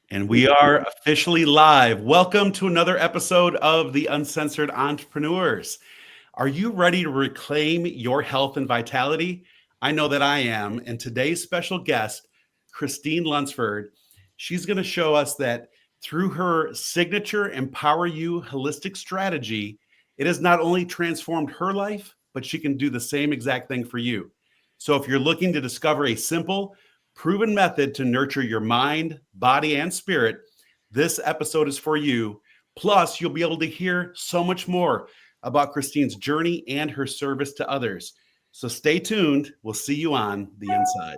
And we are officially live. Welcome to another episode of the Uncensored Entrepreneurs. Are you ready to reclaim your health and vitality? I know that I am. And today's special guest, Christine Lunsford, she's going to show us that through her signature Empower You holistic strategy, it has not only transformed her life, but she can do the same exact thing for you. So if you're looking to discover a simple, proven method to nurture your mind, body, and spirit, this episode is for you. Plus, you'll be able to hear so much more about Christine's journey and her service to others. So stay tuned. We'll see you on the inside.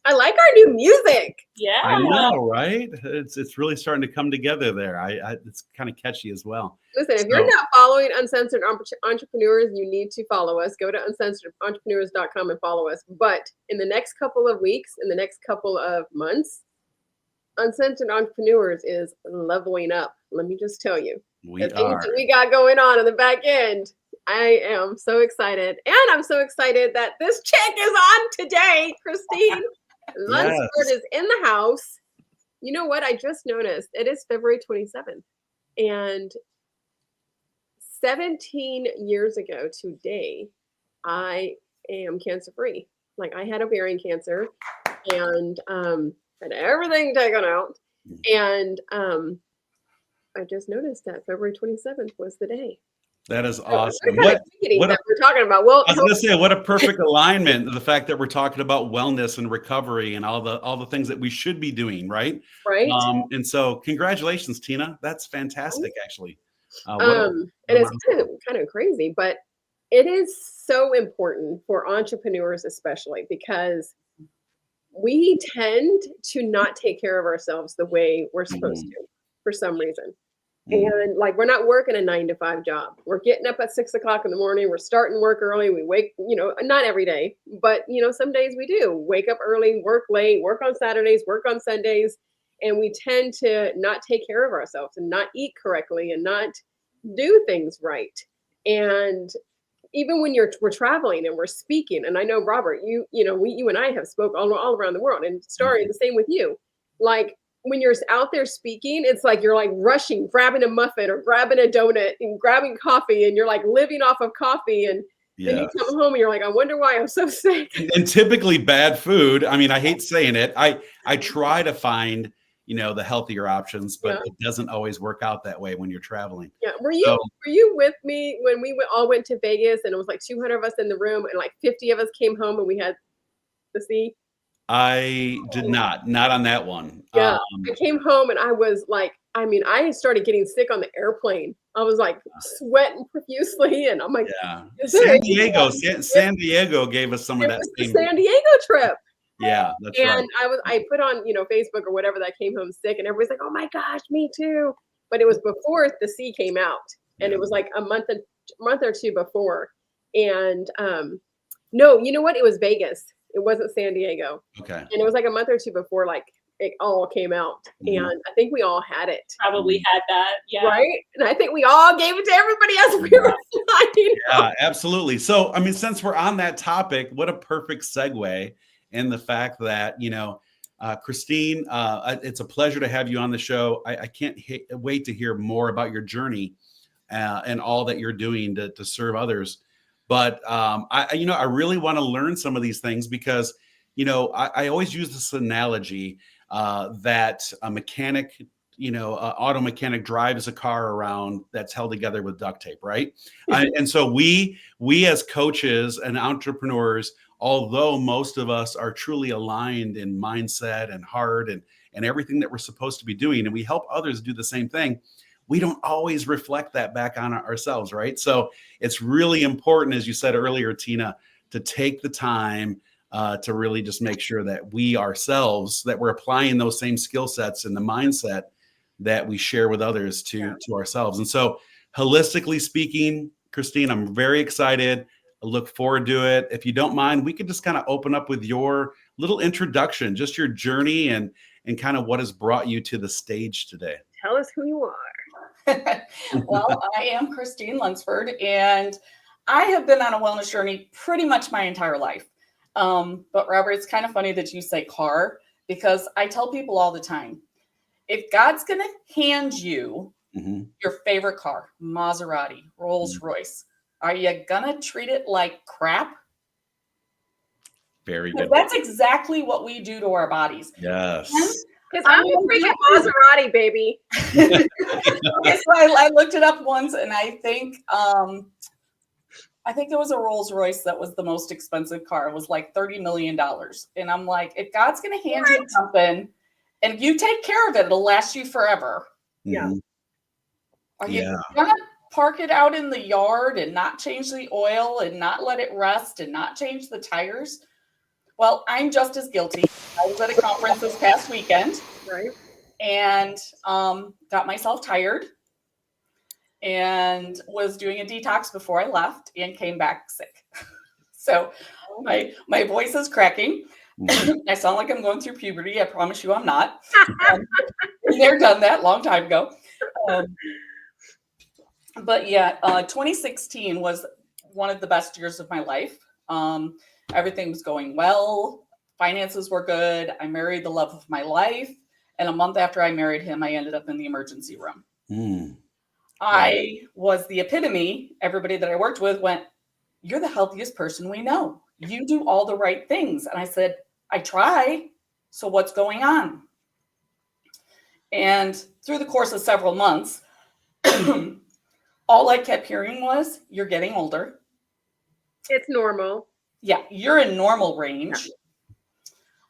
I like our new music. Yeah. I know, right? It's really starting to come together there. It's kind of catchy as well. Listen, if you're not following Uncensored Entrepreneurs, you need to follow us. Go to uncensoredentrepreneurs.com and follow us. But in the next couple of weeks, in the next couple of months, Uncensored Entrepreneurs is leveling up. Let me just tell you. We the things are. that we got going on the back end. I am so excited. And I'm so excited that this chick is on today, Christine. Lunsford is in the house. You know what? I just noticed it is February 27th. And 17 years ago today, I am cancer-free. Like, I had ovarian cancer and had everything taken out. And I just noticed that February 27th was the day. That is awesome. What we're talking about. Well, I was going to say, what a perfect alignment. The fact that we're talking about wellness and recovery and all the things that we should be doing, right? Right. And so congratulations, Tina. That's fantastic, actually. And it's kind of crazy, but it is so important for entrepreneurs, especially because we tend to not take care of ourselves the way we're supposed to for some reason. And like, we're not working a 9-to-5 job. We're getting up at 6 o'clock in the morning. We're starting work early. We wake, not every day, but some days we do wake up early, work late, work on Saturdays, work on Sundays. And we tend to not take care of ourselves and not eat correctly and not do things right. And even when we're traveling and we're speaking, and I know, Robert, you and I have spoke all around the world, and Starr, the same with you. Like, when you're out there speaking, it's like you're like rushing, grabbing a muffin or grabbing a donut and grabbing coffee, and you're like living off of coffee. And then you come home and you're like, I wonder why I'm so sick. And typically bad food. I mean, I hate saying it. I try to find, the healthier options, but it doesn't always work out that way when you're traveling. Yeah. Were you with me when we all went to Vegas and it was like 200 of us in the room and like 50 of us came home and we had the sea? I did not on that one. Yeah. I came home and I was like, I started getting sick on the airplane. I was like sweating profusely, and I'm like, San Diego gave us some of that. The San Diego trip. Yeah, that's right. And I put on, Facebook or whatever, that I came home sick, and everybody's like, oh my gosh, me too. But it was before the sea came out, and it was like a month or two before. And no, you know what? It was Vegas. It wasn't San Diego. Okay. And it was like a month or two before, like, it all came out. And I think we all had it. Probably had that. Yeah. Right? And I think we all gave it to everybody as we were flying. Yeah, absolutely. So, since we're on that topic, what a perfect segue in the fact that, Christine, it's a pleasure to have you on the show. I can't wait to hear more about your journey and all that you're doing to serve others. But I really want to learn some of these things because, I always use this analogy that a mechanic, auto mechanic drives a car around that's held together with duct tape, right? And so we as coaches and entrepreneurs, although most of us are truly aligned in mindset and heart and everything that we're supposed to be doing, and we help others do the same thing, we don't always reflect that back on ourselves, right? So it's really important, as you said earlier, Tina, to take the time to really just make sure that we ourselves, that we're applying those same skill sets and the mindset that we share with others to ourselves. And so holistically speaking, Christine, I'm very excited. I look forward to it. If you don't mind, we could just kind of open up with your little introduction, just your journey and kind of what has brought you to the stage today. Tell us who you are. Well, I am Christine Lunsford, and I have been on a wellness journey pretty much my entire life. But Robert, it's kind of funny that you say car, because I tell people all the time, if God's going to hand you your favorite car, Maserati, Rolls Royce, are you going to treat it like crap? Very good. That's exactly what we do to our bodies. Yes. Because I'm a freaking Maserati, baby. Okay, so I looked it up once, and I think there was a Rolls Royce that was the most expensive car. It was like $30 million. And I'm like, if God's going to hand you something and you take care of it, it'll last you forever. Yeah. Are you going to park it out in the yard and not change the oil and not let it rest and not change the tires? Well, I'm just as guilty. I was at a conference this past weekend, right, and got myself tired and was doing a detox before I left and came back sick. So my voice is cracking. I sound like I'm going through puberty. I promise you I'm not. They're done that long time ago. But yeah, 2016 was one of the best years of my life. Everything was going well. Finances were good. I married the love of my life. And a month after I married him, I ended up in the emergency room. I was the epitome. Everybody that I worked with went, "You're the healthiest person we know. You do all the right things." And I said, "I try. So what's going on?" And through the course of several months, all I kept hearing was, "You're getting older. It's normal. Yeah, you're in normal range."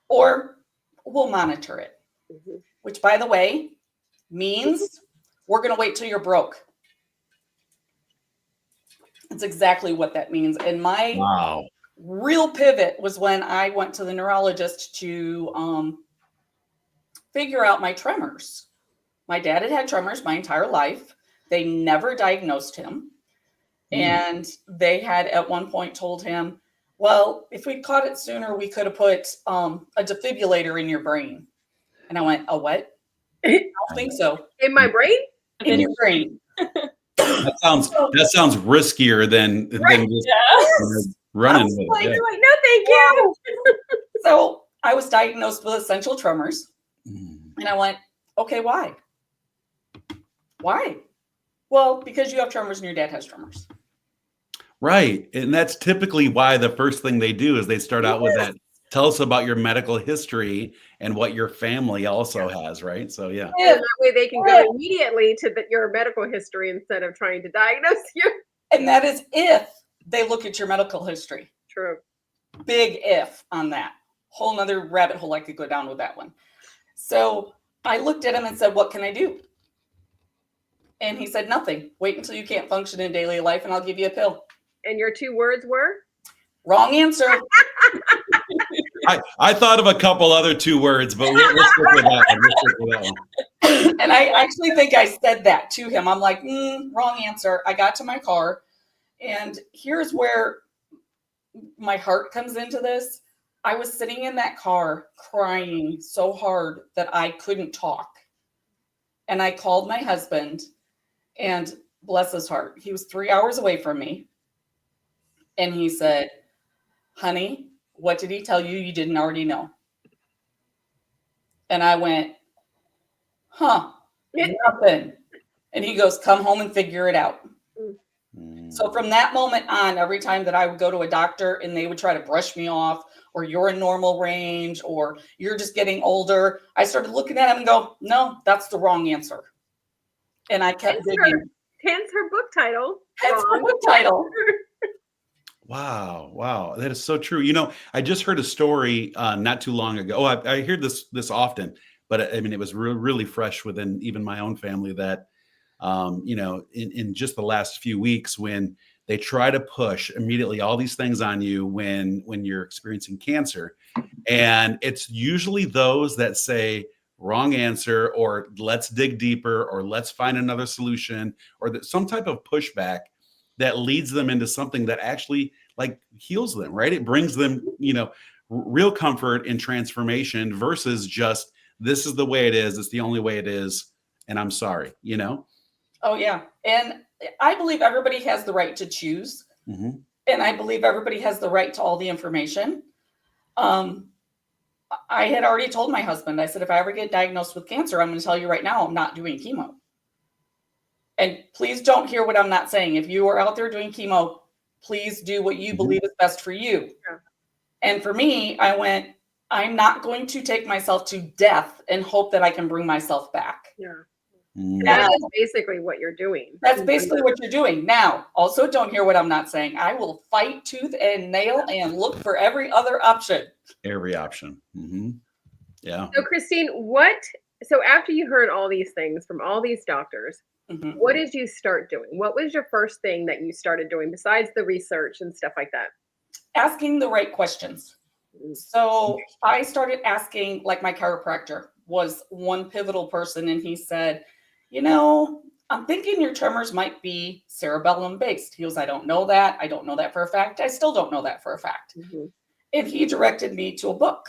Or we'll monitor it. Which, by the way, means we're going to wait till you're broke. That's exactly what that means. And my real pivot was when I went to the neurologist to figure out my tremors. My dad had had tremors my entire life. They never diagnosed him. And they had at one point told him, "Well, if we'd caught it sooner, we could have put a defibrillator in your brain." And I went, "A what?" "I don't think so." In my brain? In your brain. That sounds riskier than just running with it. You're like, "No, thank you." So I was diagnosed with essential tremors. And I went, "Okay, why?" "Why?" "Well, because you have tremors and your dad has tremors." Right. And that's typically why the first thing they do is they start out with that. Tell us about your medical history and what your family also has, right? So, yeah. And that way they can go immediately to your medical history instead of trying to diagnose you. And that is if they look at your medical history. True. Big if on that. Whole nother rabbit hole I could go down with that one. So I looked at him and said, "What can I do?" And he said, "Nothing. Wait until you can't function in daily life and I'll give you a pill." And your 2 words were? Wrong answer. I thought of a couple other 2 words, but let's stick with that one. And I actually think I said that to him. I'm like, wrong answer. I got to my car. And here's where my heart comes into this. I was sitting in that car crying so hard that I couldn't talk. And I called my husband, and bless his heart, he was 3 hours away from me. And he said, "Honey, what did he tell you you didn't already know?" And I went, nothing. And he goes, "Come home and figure it out." So from that moment on, every time that I would go to a doctor and they would try to brush me off, or "You're in normal range," or "You're just getting older," I started looking at him and go, "No, that's the wrong answer." And I kept digging. Hence her book title. Hence her book title. Wow. That is so true. You know, I just heard a story not too long ago. I hear this often, but I mean, it was really fresh within even my own family that, in just the last few weeks when they try to push immediately all these things on you when you're experiencing cancer. And it's usually those that say wrong answer, or let's dig deeper, or let's find another solution, or that some type of pushback that leads them into something that actually like heals them, right? It brings them, real comfort and transformation versus just, this is the way it is. It's the only way it is. And I'm sorry, Oh, yeah. And I believe everybody has the right to choose. Mm-hmm. And I believe everybody has the right to all the information. I had already told my husband, I said, if I ever get diagnosed with cancer, I'm going to tell you right now, I'm not doing chemo. And please don't hear what I'm not saying. If you are out there doing chemo, please do what you believe is best for you. Yeah. And for me, I went, I'm not going to take myself to death and hope that I can bring myself back. Yeah. Mm-hmm. That is basically what you're doing. That's basically what you're doing. Now, also don't hear what I'm not saying. I will fight tooth and nail and look for every other option. Every option. Mm-hmm. Yeah. So Christine, so after you heard all these things from all these doctors, what did you start doing? What was your first thing that you started doing besides the research and stuff like that? Asking the right questions. So I started asking, like my chiropractor was one pivotal person, and he said, I'm thinking your tremors might be cerebellum based. He goes, I don't know that. I don't know that for a fact. I still don't know that for a fact. Mm-hmm. And he directed me to a book.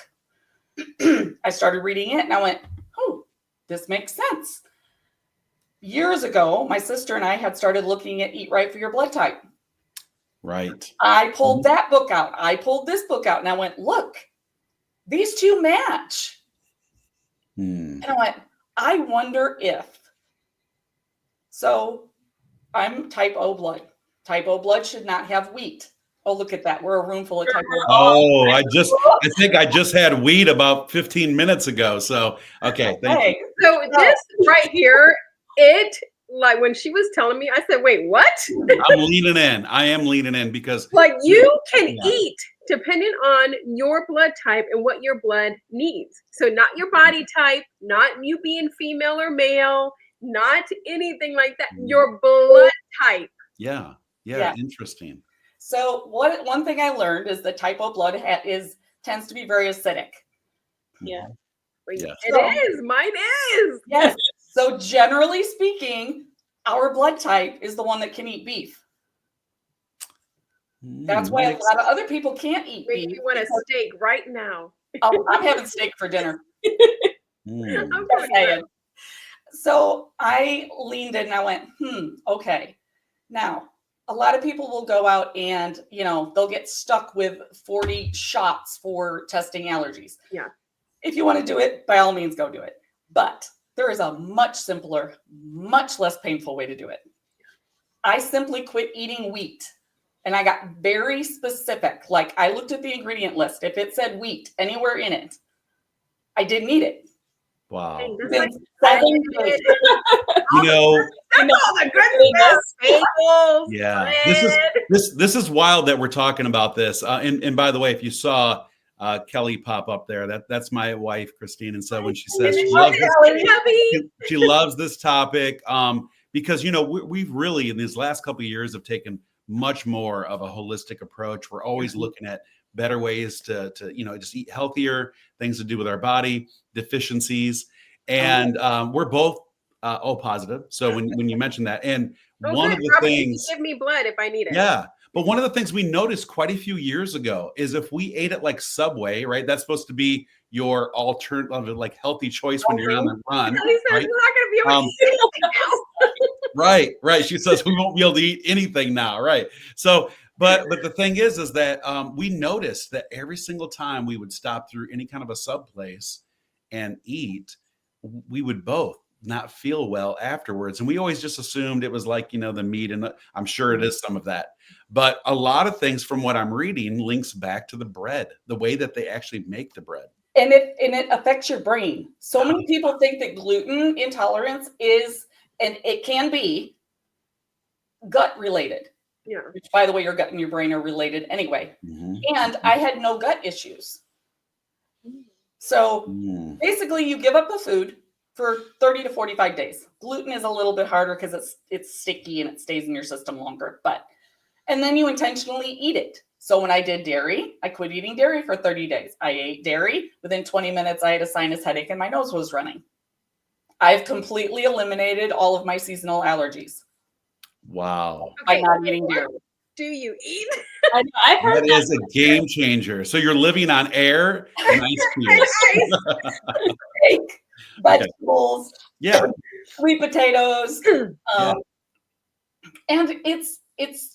I started reading it and I went, oh, this makes sense. Years ago, my sister and I had started looking at Eat Right for Your Blood Type. Right. I pulled that book out. I pulled this book out and I went, look, these two match. And I went, I wonder if. So I'm type O blood. Type O blood should not have wheat. Oh, look at that. We're a room full of type O. Oh, I think I just had wheat about 15 minutes ago. So, okay. Thank you. So this right here, like when she was telling me, I said, wait, what? I'm leaning in. I am leaning in because like you can eat depending on your blood type and what your blood needs. So not your body type, not you being female or male, not anything like that. Your blood type. Yeah. Interesting. So one thing I learned is that type O blood tends to be very acidic. Yeah. Yes. It is. Mine is. Yes. So generally speaking, our blood type is the one that can eat beef. That's why a lot of other people can't eat beef. You want a steak right now. Oh, I'm having steak for dinner. So I leaned in and I went, okay. Now, a lot of people will go out and, they'll get stuck with 40 shots for testing allergies. Yeah. If you want to do it, by all means, go do it. But there is a much simpler, much less painful way to do it. I simply quit eating wheat. And I got very specific. Like I looked at the ingredient list. If it said wheat anywhere in it, I didn't eat it. Wow. Like yeah. This is wild that we're talking about this. And by the way, if you saw Kelly pop up there, that's my wife, Christine. And so when she says she loves this topic, because we've really in these last couple of years have taken much more of a holistic approach. We're always looking at better ways to just eat healthier, things to do with our body, deficiencies. And we're both O positive. So when you mentioned that, and one of the things, give me blood if I need it. Yeah. But one of the things we noticed quite a few years ago is if we ate it like Subway, right? That's supposed to be your alternative, like healthy choice when you're on the run. Right? You're not going to be able to eat anything else. Right. She says we won't be able to eat anything now. Right. So, but the thing is that we noticed that every single time we would stop through any kind of a sub place and eat, we would both not feel well afterwards. And we always just assumed it was like, the meat, and I'm sure it is some of that. But a lot of things from what I'm reading links back to the bread, the way that they actually make the bread. And it affects your brain. So many people think that gluten intolerance is, and it can be, gut related. Yeah. Which, by the way, your gut and your brain are related anyway. Mm-hmm. And I had no gut issues. So basically you give up the food for 30 to 45 days. Gluten is a little bit harder because it's sticky and it stays in your system longer. But And then you intentionally eat it. So when I did dairy, I quit eating dairy for 30 days. I ate dairy. Within 20 minutes, I had a sinus headache and my nose was running. I've completely eliminated all of my seasonal allergies. Wow. By not eating dairy. Do you eat? I've heard That is a game changer. So you're living on air and ice cubes. Steak, vegetables, Yeah. sweet potatoes. Yeah. And it's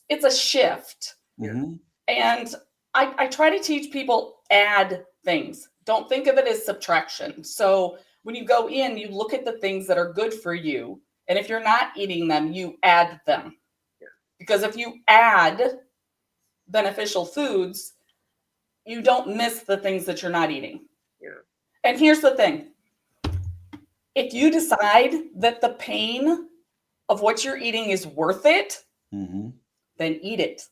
a shift. Mm-hmm. And I try to teach people add things. Don't think of it as subtraction. So when you go in, you look at the things that are good for you. And if you're not eating them, you add them. Because if you add beneficial foods, you don't miss the things that you're not eating. Yeah. And here's the thing. If you decide that the pain of what you're eating is worth it, then eat it.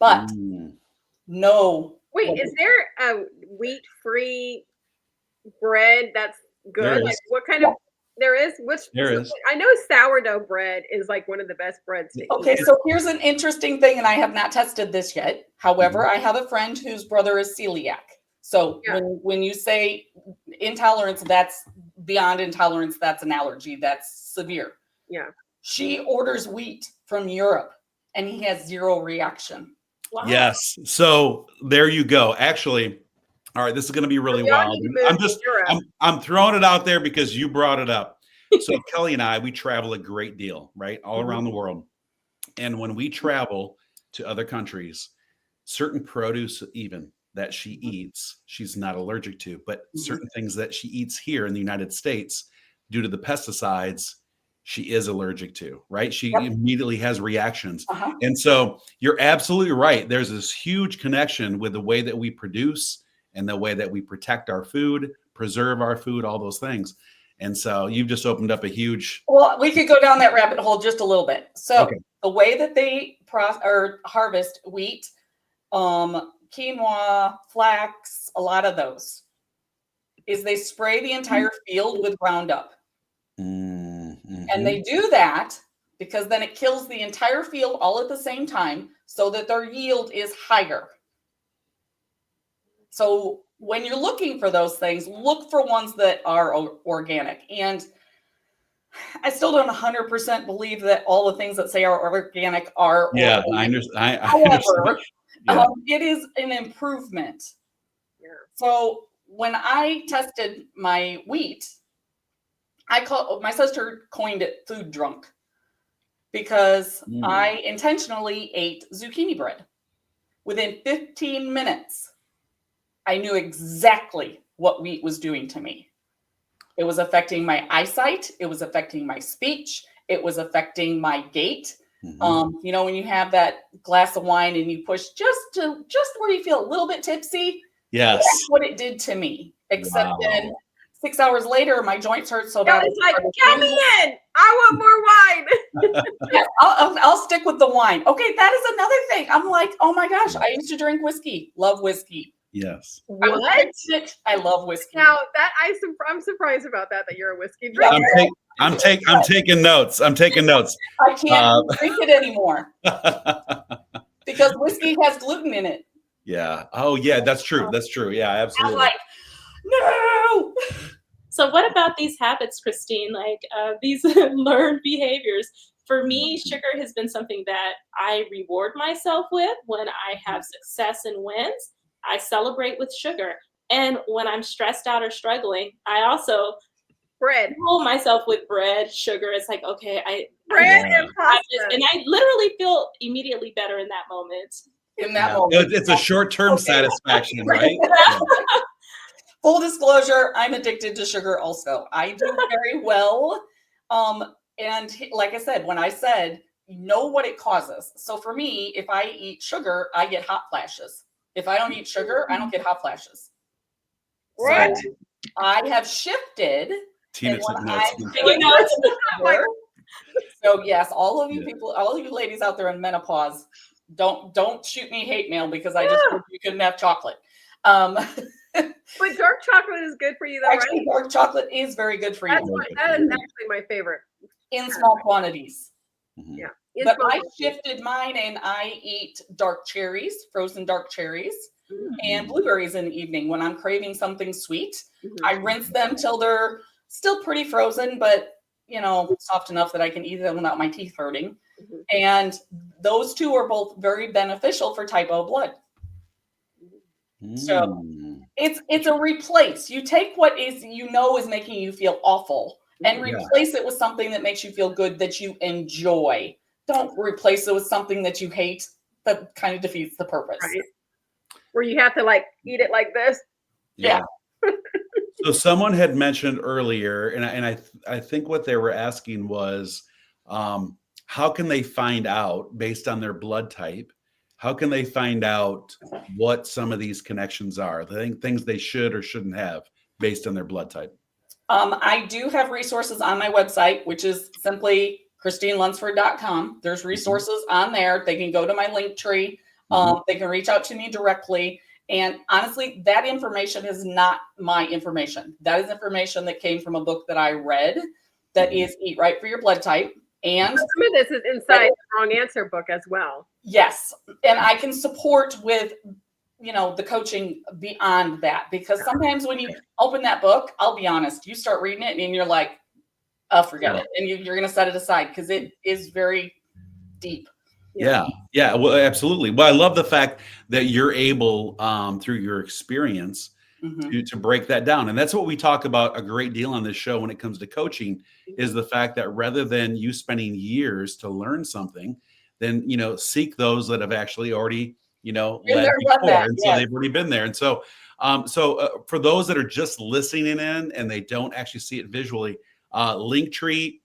But no. Wait, is there a wheat-free bread that's good? Like, what kind of? There is. There is. I know sourdough bread is like one of the best breads to eat. Okay, so here's an interesting thing, and I have not tested this yet. However, I have a friend whose brother is celiac. So when you say intolerance, that's beyond intolerance. That's an allergy. That's severe. Yeah. She orders wheat from Europe, and he has zero reaction. Wow. Yes. So there you go. Actually, all right, this is going to be really wild. I'm throwing it out there because you brought it up. So Kelly and I, we travel a great deal, right? All around the world. And when we travel to other countries, certain produce even that she eats, she's not allergic to, but certain things that she eats here in the United States, due to the pesticides, she is allergic to, right? She immediately has reactions. And so you're absolutely right. There's this huge connection with the way that we produce and the way that we protect our food, preserve our food, all those things. And so you've just opened up a huge... Well, we could go down that rabbit hole just a little bit. So the way that they harvest wheat, quinoa, flax, a lot of those, is they spray the entire field with Roundup. And they do that because then it kills the entire field all at the same time so that their yield is higher. So when you're looking for those things, look for ones that are organic. And I still don't 100% believe that all the things that say are organic are organic. I understand. However, it is an improvement. Yeah. So when I tested my wheat, my sister coined it food drunk because I intentionally ate zucchini bread. Within 15 minutes, I knew exactly what wheat was doing to me. It was affecting my eyesight. It was affecting my speech. It was affecting my gait. You know, when you have that glass of wine and you push just where you feel a little bit tipsy. Yes. That's what it did to me. Except then 6 hours later, my joints hurt so bad. It's like, count me in. I want more wine. Yeah, I'll stick with the wine. Okay, that is another thing. I'm like, oh my gosh, I used to drink whiskey. Love whiskey. Yes. What? I love whiskey. Now that I'm surprised about that you're a whiskey drinker. I'm taking notes. I'm taking notes. I can't drink it anymore because whiskey has gluten in it. Yeah. Oh, yeah. That's true. That's true. Yeah, absolutely. I'm like, no. So what about these habits, Christine? Like these learned behaviors? For me, sugar has been something that I reward myself with when I have success and wins. I celebrate with sugar. And when I'm stressed out or struggling, I also fuel myself with bread, sugar. It's like, okay, bread and pasta. And I literally feel immediately better in that moment. It's a short-term satisfaction, right? Full disclosure, I'm addicted to sugar also. I do very well. And like I said, when I said, know what it causes. So for me, if I eat sugar, I get hot flashes. If I don't eat sugar, I don't get hot flashes. What? So I have shifted. Tina took notes. So yes, all of you people, all of you ladies out there in menopause, don't shoot me hate mail because I just heard you couldn't have chocolate. But dark chocolate is good for you, though, actually, right? Dark chocolate is very good for you. That is actually my favorite. In small quantities. Yeah. But I shifted mine and I eat dark cherries, frozen dark cherries, and blueberries in the evening when I'm craving something sweet. I rinse them till they're still pretty frozen, but soft enough that I can eat them without my teeth hurting. And those two are both very beneficial for type O blood. So it's a replace. You take what is making you feel awful and replace it with something that makes you feel good, that you enjoy. Don't replace it with something that you hate. That kind of defeats the purpose. Right. Where you have to eat it like this. Yeah. So someone had mentioned earlier, and I think what they were asking was, how can they find out based on their blood type? How can they find out what some of these connections are? The things they should or shouldn't have based on their blood type. I do have resources on my website, which is simply ChristineLunsford.com. There's resources on there. They can go to my link tree. They can reach out to me directly. And honestly, that information is not my information. That is information that came from a book that I read that is Eat Right for Your Blood Type. And some of this is inside the Wrong Answer book as well. Yes. And I can support with, the coaching beyond that, because sometimes when you open that book, I'll be honest, you start reading it and you're like, oh, forget it. And you're going to set it aside because it is very deep. Yeah. Well, absolutely. Well, I love the fact that you're able, through your experience, to break that down. And that's what we talk about a great deal on this show when it comes to coaching, is the fact that rather than you spending years to learn something, then, seek those that have actually already, led before. And so they've already been there. And so, for those that are just listening in and they don't actually see it visually, Linktree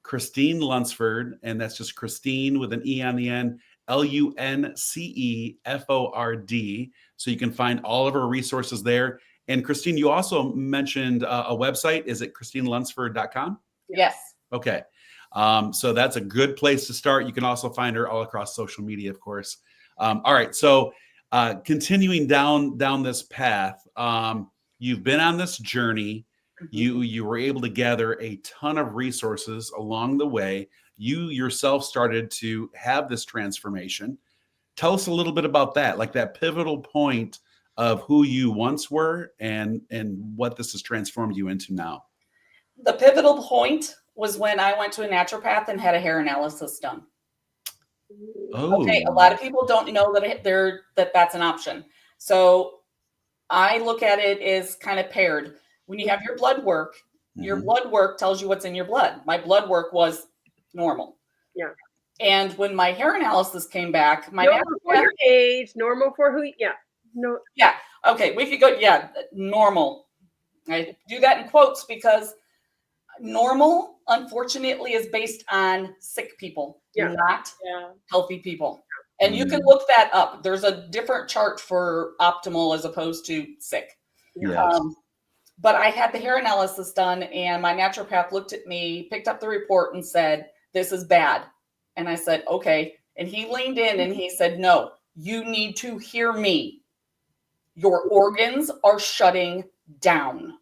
/Christine Lunsford, and that's just Christine with an E on the end, LUNCEFORD. So you can find all of our resources there. And Christine, you also mentioned a website. Is it ChristineLunsford.com? Yes. Okay. So that's a good place to start. You can also find her all across social media, of course. All right. So continuing down this path, you've been on this journey. You were able to gather a ton of resources along the way. You yourself started to have this transformation. Tell us a little bit about that, like that pivotal point of who you once were and what this has transformed you into now. The pivotal point was when I went to a naturopath and had a hair analysis done. Oh. Okay, a lot of people don't know that that's an option. So I look at it as kind of paired. When you have your blood work, your blood work tells you what's in your blood. My blood work was normal. Yeah. And when my hair analysis came back, my normal for your age, normal for who? Yeah. No. Yeah. Okay. We could go. Yeah. Normal. I do that in quotes because normal, unfortunately, is based on sick people, not healthy people. And you can look that up. There's a different chart for optimal as opposed to sick. Yes. But I had the hair analysis done and my naturopath looked at me, picked up the report and said, "This is bad." And I said, "Okay." And he leaned in and he said, "No, you need to hear me. Your organs are shutting down."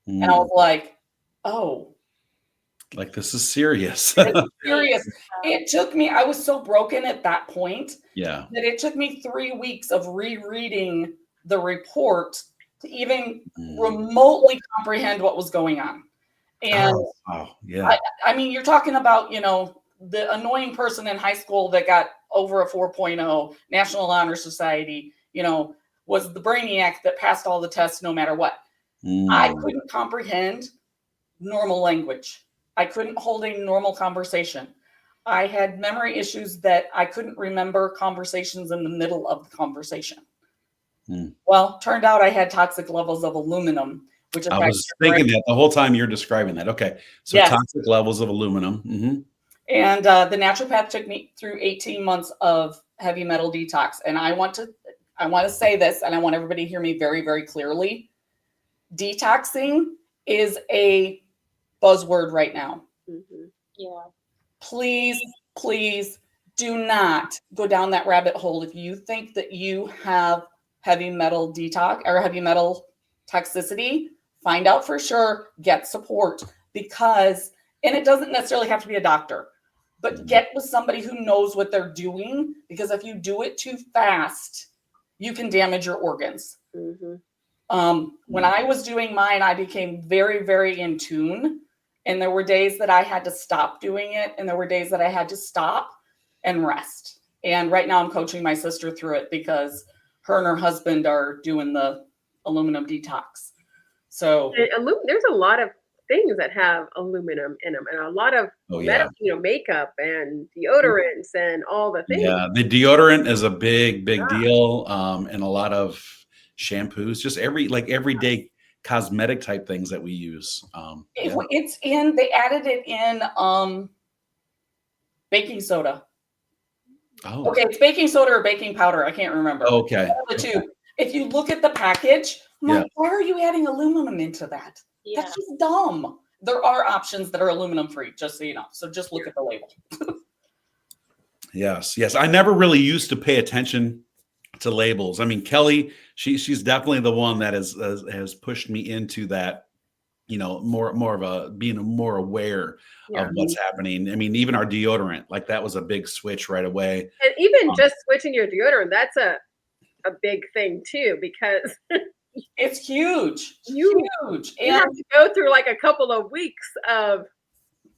And I was like, "Oh. Like, this is serious." It's serious. It took me, I was so broken at that point that it took me 3 weeks of rereading the report to even remotely comprehend what was going on. And I mean, you're talking about, the annoying person in high school that got over a 4.0, National Honor Society, was the brainiac that passed all the tests no matter what. I couldn't comprehend normal language. I couldn't hold a normal conversation. I had memory issues that I couldn't remember conversations in the middle of the conversation. Well, turned out I had toxic levels of aluminum, which I was thinking that the whole time you're describing that. Okay. So toxic levels of aluminum. And the naturopath took me through 18 months of heavy metal detox. And I want to say this, and I want everybody to hear me very, very clearly. Detoxing is a buzzword right now. Yeah. Please, please do not go down that rabbit hole. If you think that you have heavy metal detox or heavy metal toxicity, find out for sure, get support, because, and it doesn't necessarily have to be a doctor. but get with somebody who knows what they're doing, because if you do it too fast, you can damage your organs. When I was doing mine, I became very, very in tune. And there were days that I had to stop doing it. And there were days that I had to stop and rest. And right now I'm coaching my sister through it because her and her husband are doing the aluminum detox. So there's a lot of things that have aluminum in them, and a lot of makeup and deodorants and all the things. Yeah, the deodorant is a big deal, and a lot of shampoos, just everyday cosmetic type things that we use. It's in. They added it in baking soda. Oh, okay. It's baking soda or baking powder. I can't remember. Okay. The two. If you look at the package, I'm like, why are you adding aluminum into that? Yeah. That's just dumb. There are options that are aluminum free, just so you know. So just look at the label. Yes. I never really used to pay attention to labels. I mean, Kelly, she's definitely the one that has pushed me into that, more of a being more aware of what's happening. I mean, even our deodorant, like that was a big switch right away. And even just switching your deodorant, that's a big thing too, because it's huge. You have to go through like a couple of weeks of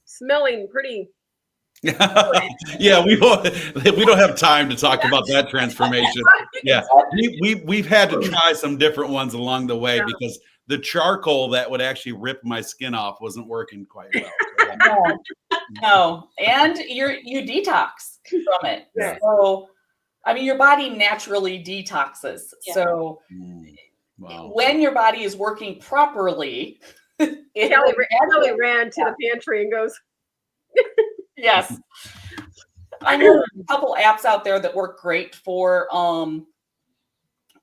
smelling pretty. Yeah, we don't have time to talk about that transformation. Yeah, we've had to try some different ones along the way because the charcoal that would actually rip my skin off wasn't working quite well. No, and you detox from it. Yeah. So, I mean, your body naturally detoxes. Yeah. So, when your body is working properly, Kelly ran to the pantry and goes. Yes. I know a couple apps out there that work great for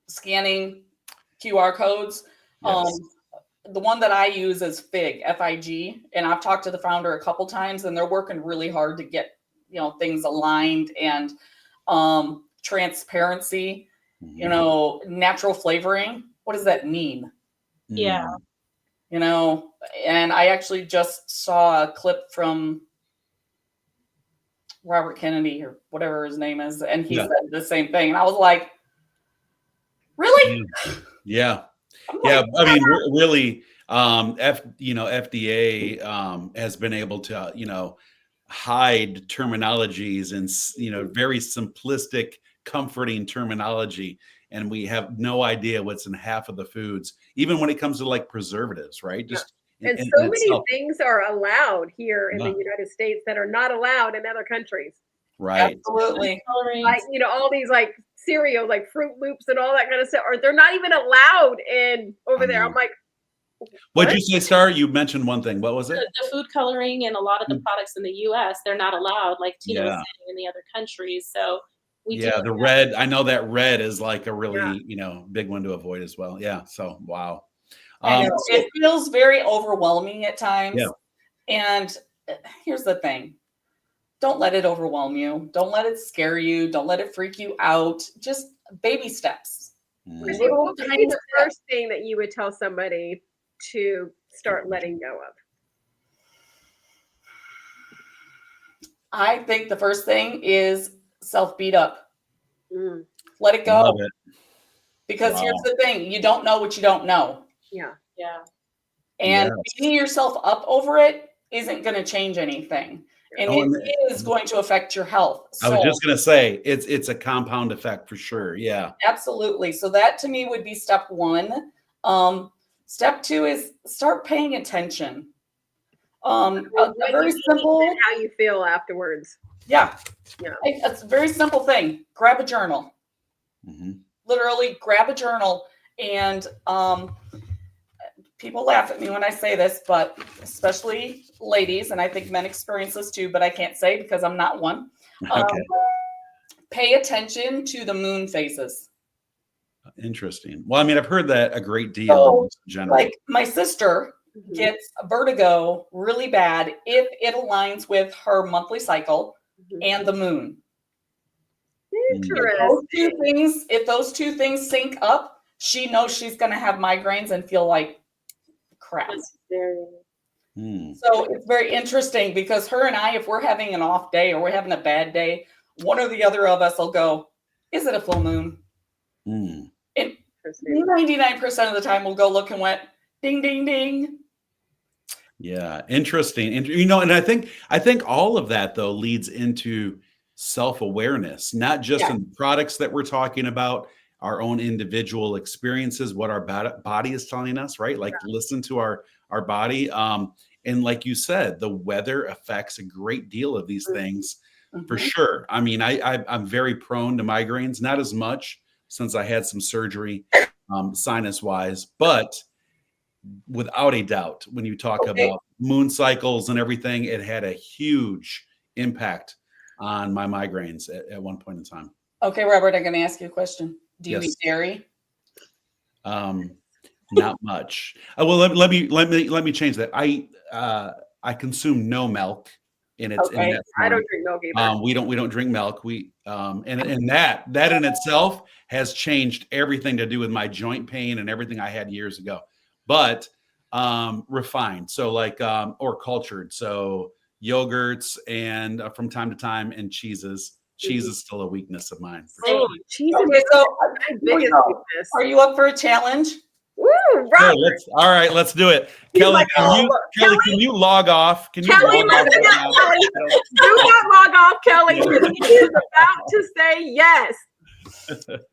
scanning QR codes. Yes. The one that I use is FIG, and I've talked to the founder a couple times, and they're working really hard to get things aligned and transparency, natural flavoring. What does that mean? Yeah. And I actually just saw a clip from Robert Kennedy or whatever his name is, and he said the same thing. And I was like, really? Yeah. I mean, really, FDA has been able to, hide terminologies and, very simplistic, comforting terminology. And we have no idea what's in half of the foods, even when it comes to like preservatives, right? And so many things are allowed here in the United States that are not allowed in other countries. Right. Absolutely. Like, all these like cereals, like Fruit Loops and all that kind of stuff, or they're not even allowed over there. I'm like, what'd you say, Starr? You mentioned one thing. What was it? The food coloring and a lot of the products in the U.S., they're not allowed, like Tina was saying, in the other countries. So the red. I know that red is like a really, big one to avoid as well. Yeah. So, wow. It feels very overwhelming at times. Yeah. And here's the thing. Don't let it overwhelm you. Don't let it scare you. Don't let it freak you out. Just baby steps. What would be the first thing that you would tell somebody to start letting go of? I think the first thing is self-beat up. Let it go. Love it. Because here's the thing. You don't know what you don't know. Yeah. And beating yourself up over it isn't going to change anything. And it is going to affect your health. So, I was just going to say, it's a compound effect for sure. Yeah. Absolutely. So that to me would be step one. Step two is start paying attention. A very simple. How you feel afterwards. Yeah. It's a very simple thing. Grab a journal. Literally grab a journal. And people laugh at me when I say this, but especially ladies, and I think men experience this too, but I can't say because I'm not one. Pay attention to the moon phases. Interesting. Well, I mean, I've heard that a great deal. Like my sister gets vertigo really bad if it aligns with her monthly cycle and the moon. Interesting. If those two things sync up, she knows she's going to have migraines and feel like crap. So it's very interesting because her and I, if we're having an off day or we're having a bad day, one or the other of us will go, is it a full moon? And 99% of the time we'll go look and went, ding, ding, ding. Yeah, interesting. And I think all of that though leads into self-awareness, not just in the products that we're talking about, our own individual experiences, what our body is telling us, right? Like listen to our body. And like you said, the weather affects a great deal of these things for sure. I mean, I'm very prone to migraines, not as much since I had some surgery sinus wise, but without a doubt, when you talk about moon cycles and everything, it had a huge impact on my migraines at one point in time. Okay, Robert, I'm going to ask you a question. Do you eat dairy? Not much. Well, let me change that. I consume no milk, and it's in that form. I don't drink milk either. We don't drink milk. And that in itself has changed everything to do with my joint pain and everything I had years ago. But refined, so like or cultured, so yogurts and from time to time, and cheeses. Cheese is still a weakness of mine. Oh, cheese is my biggest weakness. Are you up for a challenge? Woo, Robert. All right, let's do it. Kelly, Kelly, can you log off? Can you Kelly, log listen off? up, Kelly. Do not log off, Kelly. He is about to say yes.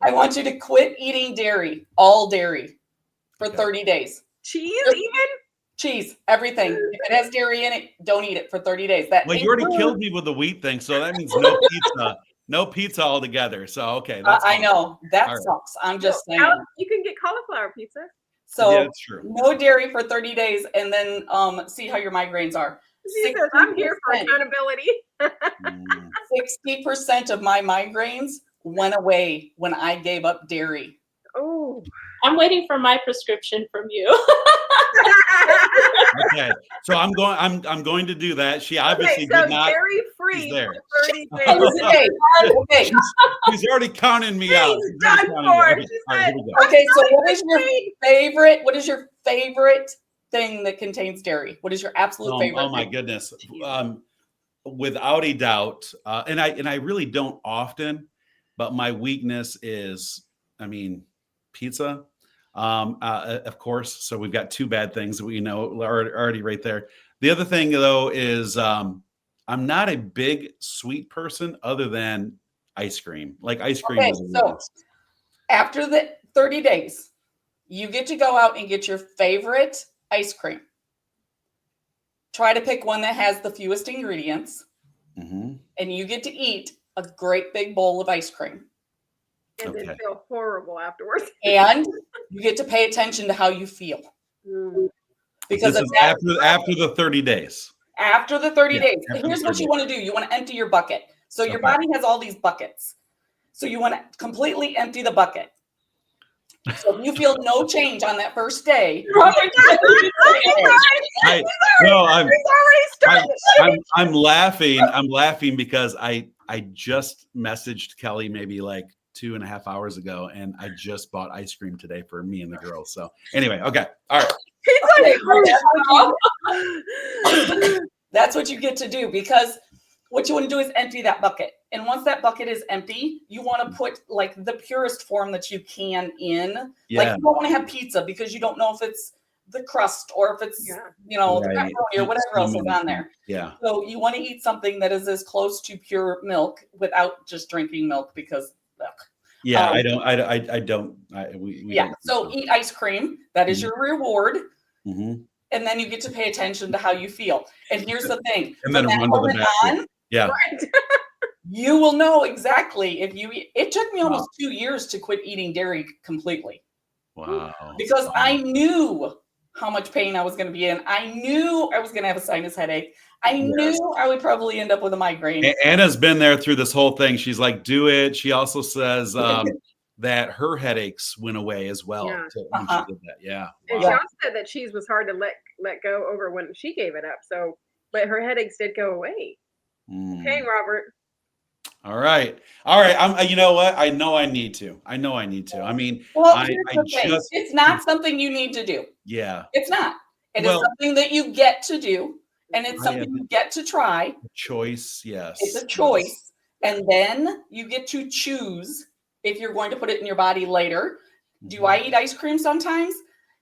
I want you to quit eating dairy, all dairy, for 30 days. Cheese even? Cheese, everything. If it has dairy in it, don't eat it for 30 days. Well, you already killed me with the wheat thing, so that means no pizza. No pizza altogether. So, okay. That's I know. That sucks. I'm just saying. You can get cauliflower pizza. So, yeah, that's true. No dairy for 30 days and then see how your migraines are. She says, I'm here for accountability. 60% of my migraines went away when I gave up dairy. Oh. I'm waiting for my prescription from you. Okay, so I'm going to do that. She obviously did not. Dairy free there. for 30 days. Okay. She's already counting me out. Done for. Okay, so what is your favorite thing that contains dairy? What is your absolute favorite? Oh my goodness. Without a doubt. And I really don't often, but my weakness is, pizza. Of course. So we've got two bad things that we know are already right there. The other thing though is I'm not a big sweet person other than ice cream. Like ice cream is a weakness. After the 30 days, you get to go out and get your favorite ice cream. Try to pick one that has the fewest ingredients. And you get to eat a great big bowl of ice cream. And then feel horrible afterwards. And you get to pay attention to how you feel. Because this is after the 30 days. After the 30 days. Here's what you want to do. You want to empty your bucket. So your body has all these buckets. So you want to completely empty the bucket. So if you feel no change on that first day, I'm laughing. I'm laughing because I just messaged Kelly maybe like 2.5 hours ago, and I just bought ice cream today for me and the girls. So anyway, okay, all right. That's what you get to do, because what you want to do is empty that bucket. And once that bucket is empty, you want to put like the purest form that you can in. Yeah. Like you don't want to have pizza because you don't know if it's the crust or if it's, pepperoni or whatever else is on there. Yeah. So you want to eat something that is as close to pure milk without just drinking milk because yeah, So eat ice cream. That is your reward. And then you get to pay attention to how you feel. And here's the thing. And then run to the bathroom. Yeah. You will know exactly if you eat. It took me almost 2 years to quit eating dairy completely. Wow. Because I knew how much pain I was going to be in. I knew I was going to have a sinus headache. I knew I would probably end up with a migraine. Anna's been there through this whole thing. She's like, do it. She also says that her headaches went away as well. Yeah. When she did that. Yeah. And she also said that cheese was hard to let go over when she gave it up. So, but her headaches did go away. Okay, Robert. All right. You know what? I know I need to. I mean, well, it's not something you need to do. Yeah. It's not. It is something that you get to do, and it's something you get to try. Choice, yes. It's a choice. And then you get to choose if you're going to put it in your body later. Do I eat ice cream sometimes?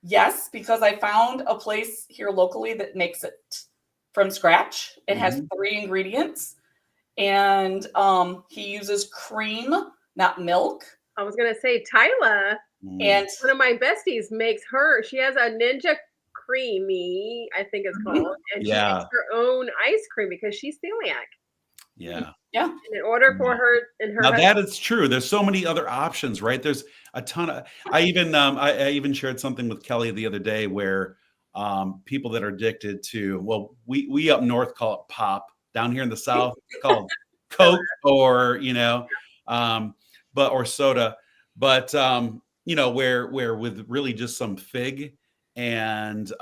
Yes, because I found a place here locally that makes it from scratch. It has 3 ingredients, and he uses cream, not milk. I was gonna say Tyla, and one of my besties makes she has a Ninja Creamy, I think it's called, and she makes her own ice cream because she's celiac. Yeah. Yeah. And in order for her and her now that is true. There's so many other options, right? There's a ton of. I even shared something with Kelly the other day where people that are addicted to, well, we up north call it pop. Down here in the south, it's called Coke or or soda. But where with really just some fig and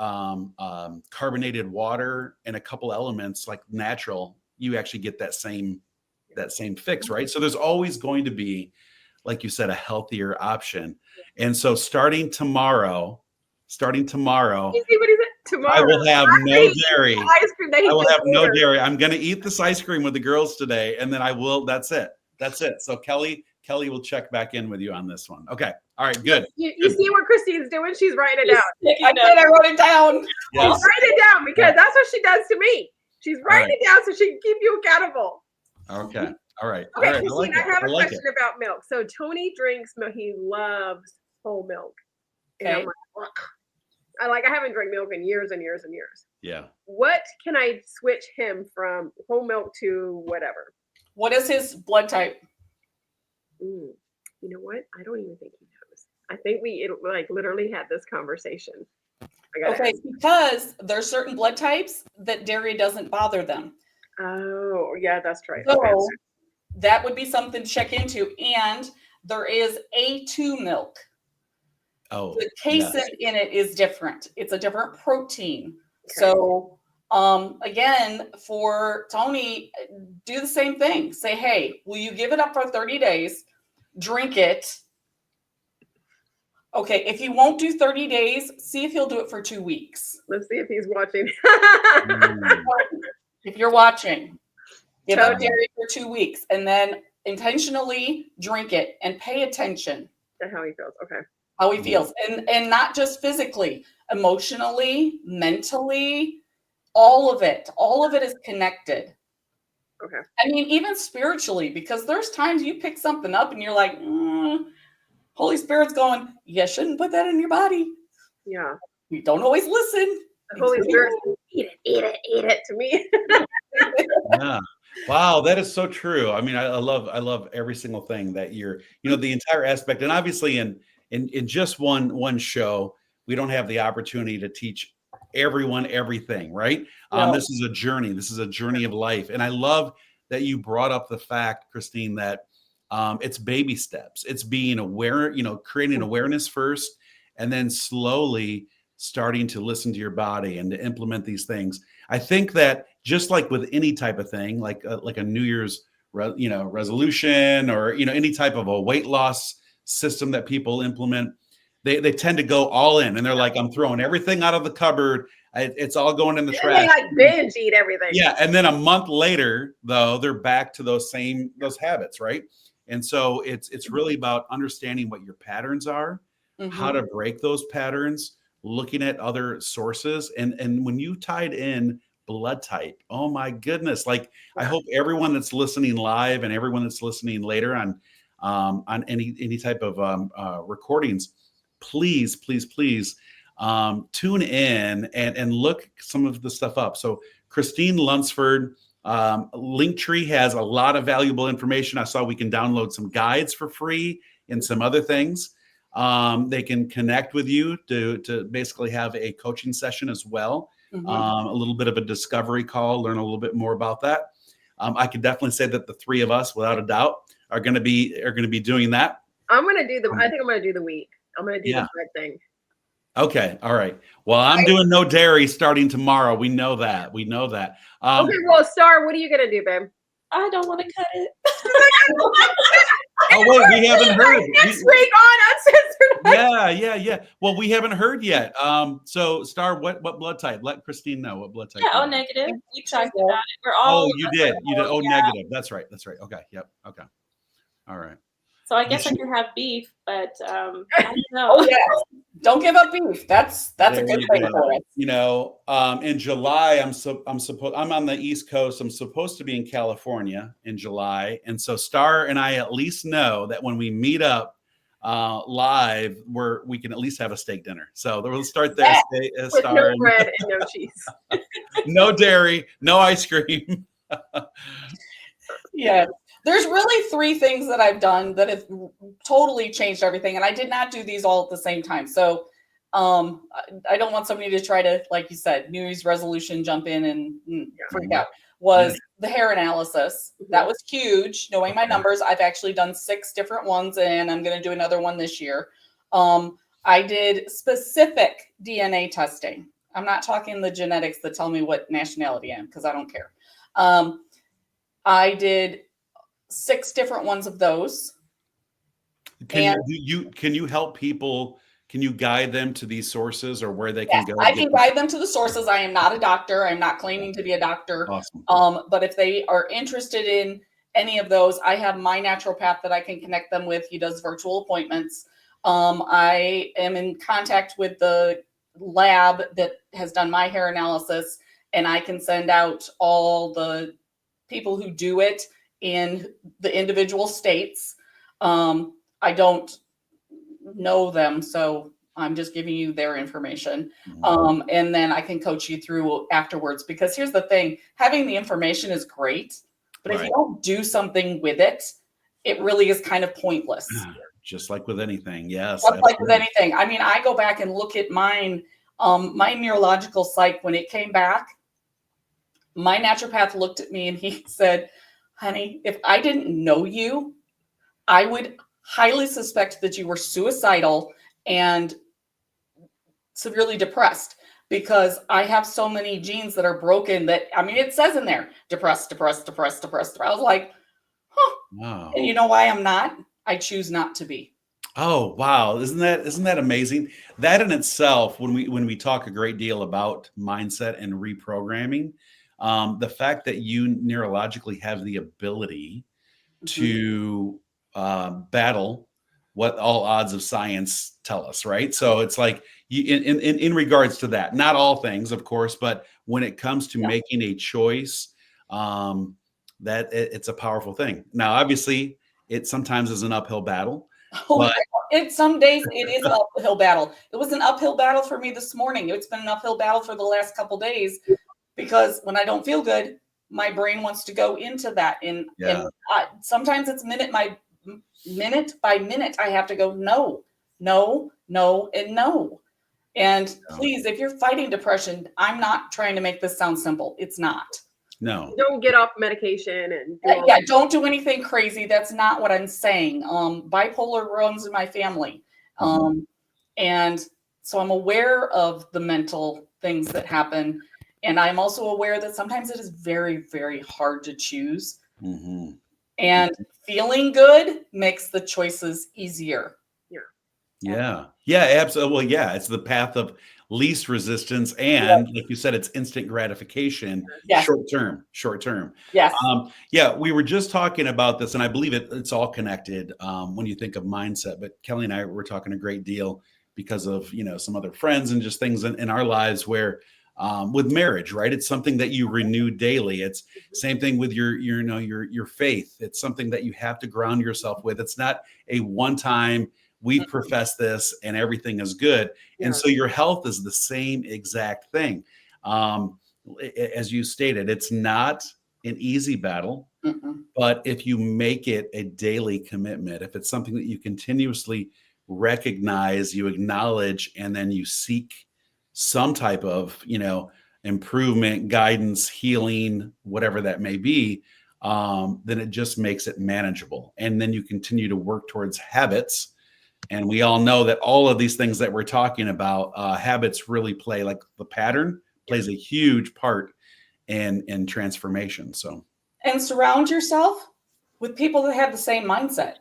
carbonated water and a couple elements like natural, you actually get that same fix, right? So there's always going to be, like you said, a healthier option. And so starting tomorrow, You see what he said? Tomorrow, I will have no dairy. Ice cream that he I will have no ordered. dairy. I'm going to eat this ice cream with the girls today, and then I will. That's it. So Kelly will check back in with you on this one. Okay. All right. Good. You see what Christine's doing? She's writing it down. I wrote it down. Yes. She's writing it down because that's what she does to me. She's writing it down so she can keep you accountable. Okay. All right. Okay, All right. Christine, I have a question about milk. So Tony drinks milk. He loves whole milk. Okay. And I'm like, I haven't drank milk in years and years and years. Yeah. What can I switch him from whole milk to whatever? What is his blood type? You know what? I don't even think he knows. I think we literally had this conversation. Okay, because there's certain blood types that dairy doesn't bother them. Oh, yeah, that's right. So okay. That would be something to check into. And there is A2 milk. Oh, the casein in it is different. It's a different protein. Okay. So again, for Tony, do the same thing. Say, hey, will you give it up for 30 days? Drink it. Okay, if you won't do 30 days, see if he'll do it for 2 weeks. Let's see if he's watching. If you're watching, give up dairy for 2 weeks and then intentionally drink it and pay attention to how he feels. Okay. How he feels. And not just physically, emotionally, mentally, all of it. All of it is connected. Okay. I mean, even spiritually, because there's times you pick something up and you're like, Holy Spirit's going, you shouldn't put that in your body. Yeah. We don't always listen. The Holy Spirit, eat it to me. Yeah. Wow, that is so true. I mean, I love every single thing that you're, the entire aspect. And obviously in just one show, we don't have the opportunity to teach everyone everything, right? No. This is a journey. This is a journey of life. And I love that you brought up the fact, Christine, that it's baby steps. It's being aware, creating awareness first, and then slowly starting to listen to your body and to implement these things. I think that just like with any type of thing, like a New Year's, resolution or, any type of a weight loss system that people implement, they tend to go all in and they're like, I'm throwing everything out of the cupboard. It's all going in the trash. They binge eat everything. Yeah. And then a month later, though, they're back to those habits. Right. And so it's really about understanding what your patterns are, how to break those patterns, looking at other sources. And when you tied in blood type, oh my goodness. Like, I hope everyone that's listening live and everyone that's listening later on any type of recordings, please tune in and look some of the stuff up. So Christine Lunsford, Linktree has a lot of valuable information. I saw we can download some guides for free and some other things. They can connect with you to basically have a coaching session as well. A little bit of a discovery call, learn a little bit more about that. I could definitely say that the three of us, without a doubt, are going to be doing that. I think I'm going to do the week. I'm going to do the bread thing. Okay. All right. Well, I'm doing no dairy starting tomorrow. We know that. Okay. Well, Starr, what are you going to do, babe? I don't want to cut it. Oh, wait, we haven't heard. Next week on Uncensored. Yeah. Well, we haven't heard yet. So Starr, what blood type? Let Christine know what blood type. Yeah, you O are. negative. We talked about it. We're all. Oh, you did. You did. Oh, negative. That's right. Okay. Yep. Okay. All right. So I guess I can have beef, but I don't know. Oh yeah, don't give up beef. That's a There good you thing go. for us. You know, in July, I'm on the East Coast. I'm supposed to be in California in July, and so Starr and I at least know that when we meet up live, we can at least have a steak dinner. So we'll start there. With Starr, no bread and no cheese. no dairy, no ice cream. Yeah. There's really 3 things that I've done that have totally changed everything. And I did not do these all at the same time. So I don't want somebody to try to, like you said, New Year's resolution, jump in and freak out. Was the hair analysis. That was huge. Knowing my numbers. I've actually done 6 different ones, and I'm going to do another one this year. I did specific DNA testing. I'm not talking the genetics that tell me what nationality I am, because I don't care. I did 6 different ones of those. Can you help people? Can you guide them to these sources or where they can go? I can guide them to the sources. I am not a doctor. I'm not claiming to be a doctor. Awesome. But if they are interested in any of those, I have my naturopath that I can connect them with. He does virtual appointments. I am in contact with the lab that has done my hair analysis, and I can send out all the people who do it in the individual states. I don't know them, so I'm just giving you their information. And then I can coach you through afterwards, because here's the thing, having the information is great, but if you don't do something with it, it really is kind of pointless. Just like with anything. Yes. Just like with anything. I mean, I go back and look at mine, my neurological psych, when it came back, my naturopath looked at me and he said, honey, if I didn't know you, I would highly suspect that you were suicidal and severely depressed, because I have so many genes that are broken that, I mean, it says in there, depressed. I was like, huh. Wow. And you know why I'm not? I choose not to be. Oh, wow. Isn't that amazing? That in itself, when we talk a great deal about mindset and reprogramming, the fact that you neurologically have the ability to battle what all odds of science tell us, right? So it's like in regards to that, not all things, of course, but when it comes to making a choice, that it's a powerful thing. Now, obviously, it sometimes is an uphill battle. Some days it is an uphill battle. It was an uphill battle for me this morning. It's been an uphill battle for the last couple days, because when I don't feel good, my brain wants to go into that. And sometimes it's minute by minute, I have to go, no, and no. And please, if you're fighting depression, I'm not trying to make this sound simple. It's not. No. Don't get off medication and don't do anything crazy. That's not what I'm saying. Bipolar runs in my family. And so I'm aware of the mental things that happen. And I'm also aware that sometimes it is very, very hard to choose. And feeling good makes the choices easier. Yeah, absolutely. Well, yeah, it's the path of least resistance, and like you said, it's instant gratification, short term. Yes. We were just talking about this, and I believe it's all connected when you think of mindset. But Kelly and I were talking a great deal because of some other friends and just things in our lives where with marriage, right? It's something that you renew daily. It's same thing with your faith. It's something that you have to ground yourself with. It's not a one-time, we profess this and everything is good. And so your health is the same exact thing. As you stated, it's not an easy battle, but if you make it a daily commitment, if it's something that you continuously recognize, you acknowledge, and then you seek some type of, improvement, guidance, healing, whatever that may be, then it just makes it manageable. And then you continue to work towards habits. And we all know that all of these things that we're talking about, habits really play, like the pattern plays a huge part in transformation. So, and surround yourself with people that have the same mindset.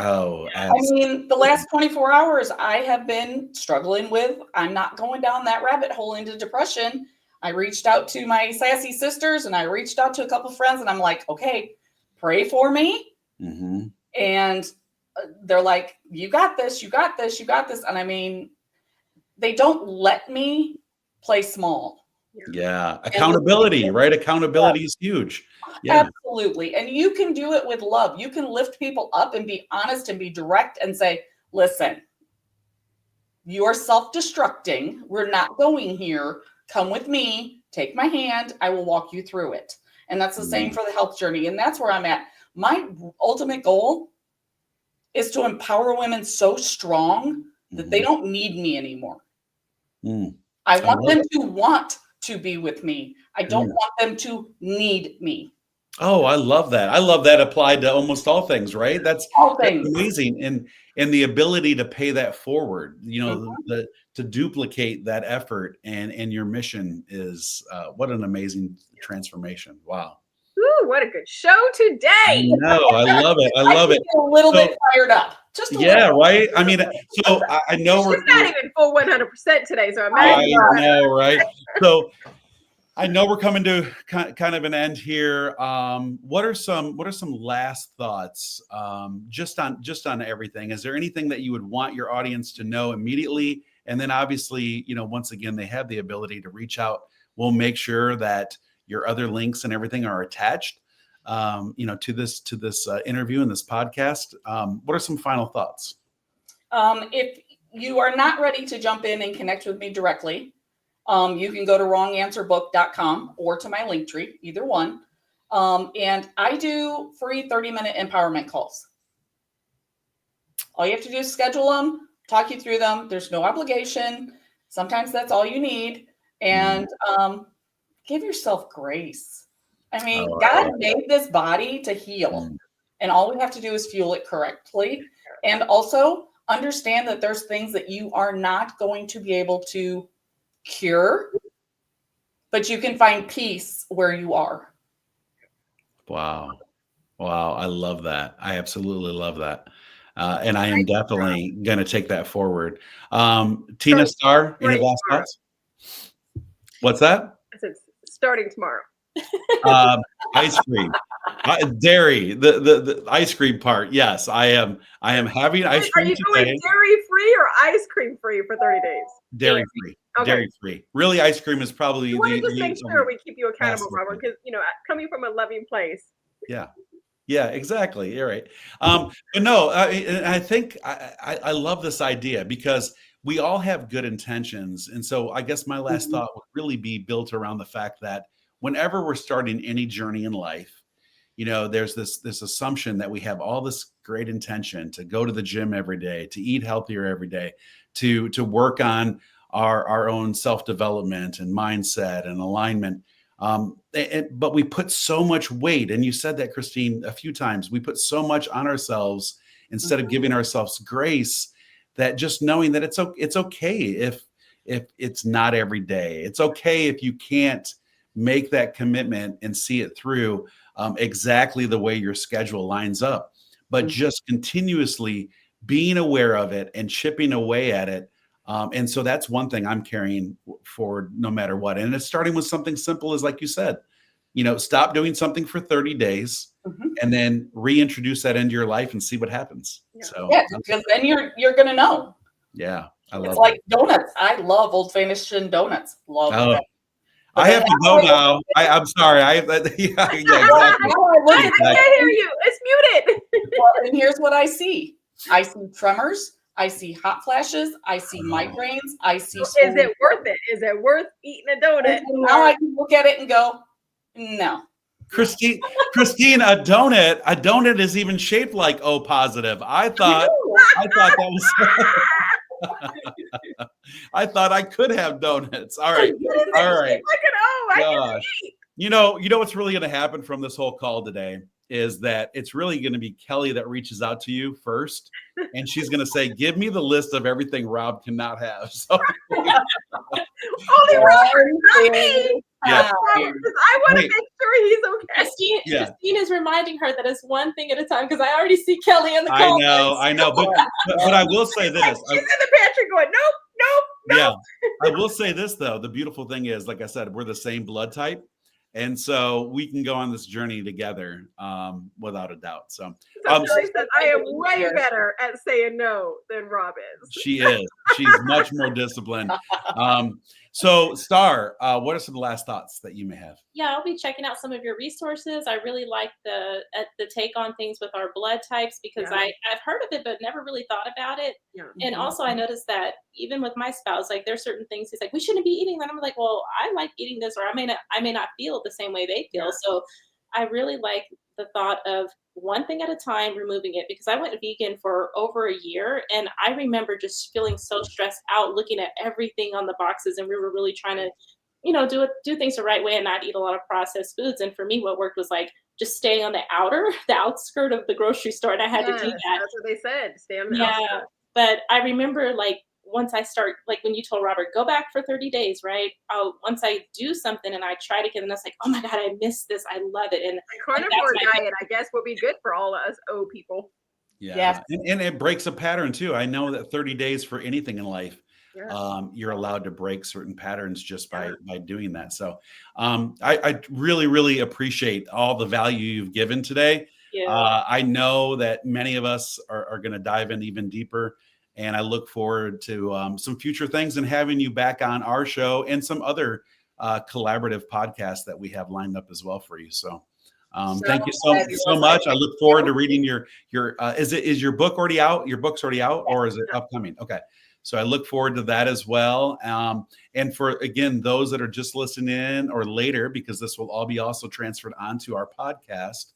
Oh, I mean, the last 24 hours I have been struggling with. I'm not going down that rabbit hole into depression. I reached out to my sassy sisters and I reached out to a couple friends and I'm like, okay, pray for me. mm-hmm. And they're like, you got this, you got this, you got this. And I mean, they don't let me play small. Yeah. Accountability, right? Accountability is huge. Yeah. Absolutely. And you can do it with love. You can lift people up and be honest and be direct and say, listen, you're self-destructing. We're not going here. Come with me. Take my hand. I will walk you through it. And that's the same for the health journey. And that's where I'm at. My ultimate goal is to empower women so strong that they don't need me anymore. I want them to want to be with me. I don't want them to need me. Oh, I love that. I love that applied to almost all things, right? That's amazing. And the ability to pay that forward, you know, to duplicate that effort and your mission is what an amazing transformation. Wow. Ooh, what a good show today. No, I love it. I love it. A little bit fired up. Just a little. Right. I mean, so I know she's not even full 100% today. So I know, right? So I know we're coming to kind of an end here. What are some last thoughts just on everything? Is there anything that you would want your audience to know immediately? And then obviously, you know, once again, they have the ability to reach out. We'll make sure that your other links and everything are attached, you know, to this interview and this podcast. What are some final thoughts? If you are not ready to jump in and connect with me directly, you can go to wronganswerbook.com or to my Linktree, either one. And I do free 30-minute empowerment calls. All you have to do is schedule them, talk you through them. There's no obligation. Sometimes that's all you need. And give yourself grace. I mean, God made this body to heal. And all we have to do is fuel it correctly. And also understand that there's things that you are not going to be able to cure, but you can find peace where you are. Wow. I love that. I absolutely love that. And I am definitely going to take that forward. Tina, Starr, any last thoughts? What's that? I said starting tomorrow. Ice cream, dairy, the ice cream part. Yes, I am having ice cream today. Are you doing dairy free or ice cream free for 30 days? Dairy free. Okay. Dairy free. Really, ice cream is probably. I want to just make sure we keep you accountable, Robert, because you know, coming from a loving place. Yeah, exactly. You're right. But no, I think I love this idea because we all have good intentions, and so I guess my last thought would really be built around the fact that whenever we're starting any journey in life, you know, there's this assumption that we have all this great intention to go to the gym every day, to eat healthier every day, to work on our own self-development and mindset and alignment. But we put so much weight, and you said that, Christine, a few times, we put so much on ourselves instead of giving ourselves grace, that just knowing that it's okay if it's not every day. It's okay if you can't make that commitment and see it through exactly the way your schedule lines up, but just continuously being aware of it and chipping away at it. And so that's one thing I'm carrying forward no matter what. And it's starting with something simple as, like you said, you know, stop doing something for 30 days and then reintroduce that into your life and see what happens. So because then you're going to know. Yeah. I love it. It's like donuts. I love old-fashioned donuts. Love them. I have to go now. I'm sorry. Exactly. I can't hear you. It's muted. Well, and here's what I see. I see tremors. I see hot flashes. I see migraines. I see. Is it worth it? Is it worth eating a donut? And now I can look at it and go, no. Christine, a donut is even shaped like O positive. I thought that was. I thought I could have donuts. All right. Like an O. I can eat. You know what's really going to happen from this whole call today is that it's really going to be Kelly that reaches out to you first. And she's going to say, give me the list of everything Rob cannot have. So Only Robert, not me. Yeah. Robert, 'cause I want to Wait. make sure he's okay. Christine is reminding her that it's one thing at a time, because I already see Kelly in the comments. I know. But I will say this. She's in the pantry going, nope. Yeah. I will say this, though. The beautiful thing is, like I said, we're the same blood type. And so we can go on this journey together, without a doubt. So Kelly says, I am way better at saying no than Rob is. she is. She's much more disciplined. So Starr, what are some last thoughts that you may have? Yeah, I'll be checking out some of your resources. I really like the take on things with our blood types, because I've heard of it but never really thought about it. Yeah. And also I noticed that even with my spouse, like there's certain things he's like, we shouldn't be eating that. I'm like, well, I like eating this, or I may not feel the same way they feel. Yeah. So I really like the thought of one thing at a time, removing it, because I went vegan for over a year, and I remember just feeling so stressed out looking at everything on the boxes, and we were really trying to, do things the right way and not eat a lot of processed foods. And for me, what worked was like just staying on the outskirt of the grocery store, and I had to do that. That's what they said. Stay on the outskirt. But I remember, like, once I start, like when you told Robert, go back for 30 days, right? Once I do something and I try to get, and that's like, oh my God, I miss this. I love it. And the carnivore diet, I guess, will be good for all of us people. Yeah. And it breaks a pattern too. I know that 30 days for anything in life, you're allowed to break certain patterns just by doing that. So I really, really appreciate all the value you've given today. Yeah. I know that many of us are going to dive in even deeper. And I look forward to some future things and having you back on our show and some other collaborative podcasts that we have lined up as well for you. So thank you so much. I look forward to reading your is your book already out? Your book's already out, or is it upcoming? Okay. So I look forward to that as well. And for, again, those that are just listening in or later, because this will all be also transferred onto our podcast,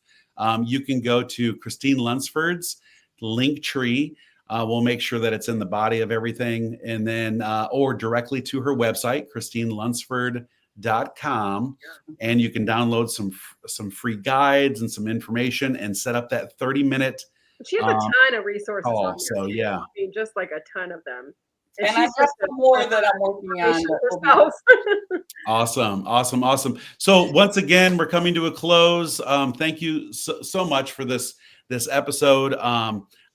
you can go to Christine Lunsford's Linktree. We'll make sure that it's in the body of everything, and then or directly to her website, ChristineLunsford.com, and you can download some free guides and some information and set up that 30-minute. She has a ton of resources on here. So yeah, I mean, just like a ton of them. And I have some more that I'm working on. Awesome. So once again, we're coming to a close. Thank you so much for this episode.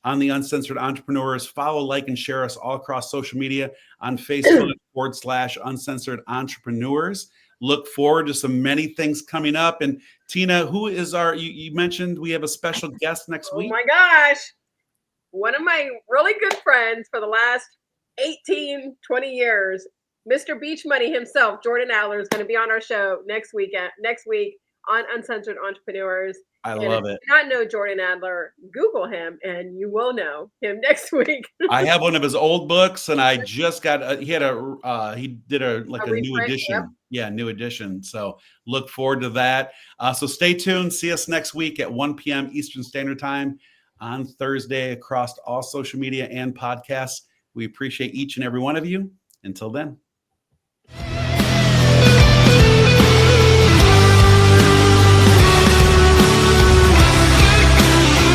On the Uncensored Entrepreneurs. Follow, like, and share us all across social media on Facebook /Uncensored Entrepreneurs. Look forward to some many things coming up. And Tina, who is you mentioned we have a special guest next week. Oh my gosh. One of my really good friends for the last 18, 20 years, Mr. Beach Money himself, Jordan Adler, is going to be on our show next week on Uncensored Entrepreneurs. I love it. If you do not know Jordan Adler, Google him and you will know him next week. I have one of his old books, and I just got he did a new edition. Yep. Yeah, new edition. So look forward to that. So stay tuned. See us next week at 1 p.m. Eastern Standard Time on Thursday across all social media and podcasts. We appreciate each and every one of you. Until then.